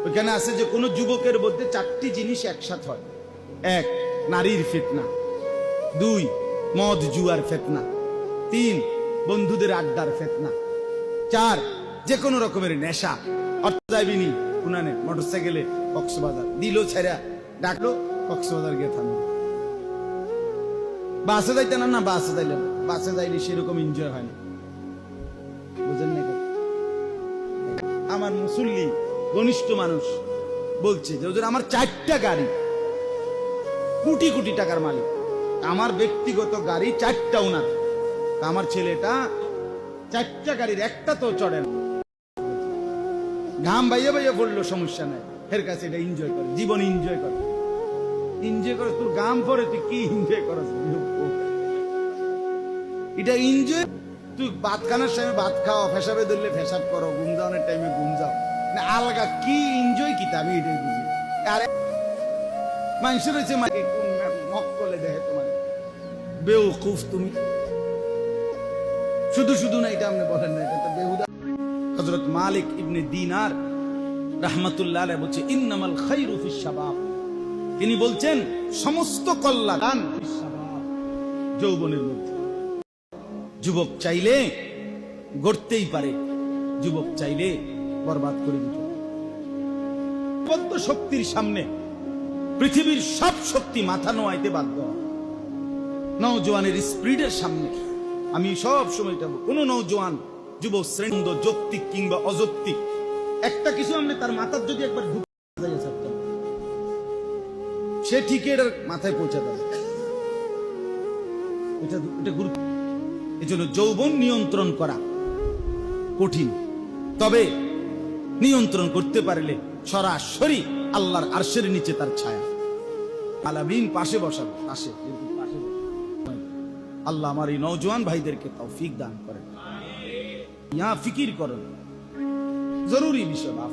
ওইখানে আছে যে কোন যুবকের মধ্যে 4টি জিনিস একসাথে হয়। 1, নারীর ফিতনা। 2, মদ জুয়ার ফিতনা। 3, বন্ধুদের আড্ডার ফিতনা। 4, যে কোনো রকমের নেশা। অর্থ যাইবিনি কুনানে মোটরসাইকেলে কক্সবাজার দিল, ছেড়া ডাকলো, কক্সবাজার গিয়ে থামলো। বাসে যাইতে না বাসে যাইলে না, বাসে যাইলে সেরকম এনজয় হয় না, বুঝেন না? আমার মুসল্লি ঘনিষ্ঠ মানুষ বলছে যে হুজুর আমার 4টা গাড়ি, কোটি কোটি টাকার মালিক, আমার ব্যক্তিগত গাড়ি 4টা ওনার, আমার ছেলেটা 4টা গাড়ির একটা তো চড়ে না, ঘাম বাইয়ে বাইয়ে পড়লো সমস্যা নাই, এর কাছে এটা এনজয় করে, জীবন এনজয় করে। এনজয় করে তোর গাম পরে তুই কি এনজয় করছ? এটা এনজয়। তুই ভাত খানার সময় ভাত খাও, ফেসাবে ধরলে ফেসাব করো, ঘুম যাওয়ার টাইমে ঘুম যাও না, আলগা কি এনজয় কি আমি এটাই বুঝি। আরে মানুষের হয়েছে মক্কলে দেখে তোমার বেউকুফ তুমি, শুধু শুধু না এটা আপনি বলেন না, এটা তো বেহুদা। হযরত মালিক ইবনে দিনার রাহমাতুল্লাহ আলাইহি বলছে ইন্নামাল খায়রু ফিশ শাবাব, তিনি বলছেন সমস্ত কল্যাণ ফিশ শাবাব, যৌবনের মধ্যে। যুবক চাইলে গড়তেই পারে, যুবক চাইলে বরবাদ করে দিতে পারে। বদ্ধ শক্তির সামনে পৃথিবীর সব শক্তি মাথা নোয়াইতে বাধ্য। নওজোয়ানের স্পিরিটের সামনে আমি সব সময় যাব, কোন নওজোয়ান যুব শ্রেণী যৌক্তিক কিংবা অযৌক্তিক একটা কিছু আমরা তার মাথার যদি একবার ঢুকে থাকতাম, সে ঠিক এর মাথায় পৌঁছে দেবে। এটা গুরুত্ব। এজন্য যৌবন নিয়ন্ত্রণ করা কঠিন, তবে নিয়ন্ত্রণ করতে পারলে সরাসরি আল্লাহর আরশের নিচে তার ছায়া, আলামিন পাশে বসাবে, পাশে। আল্লাহ আমার এই নওজোয়ান ভাইদেরকে তৌফিক দান করেন। ইয়া ফিকির করেন, জরুরি বিষয় বাপ।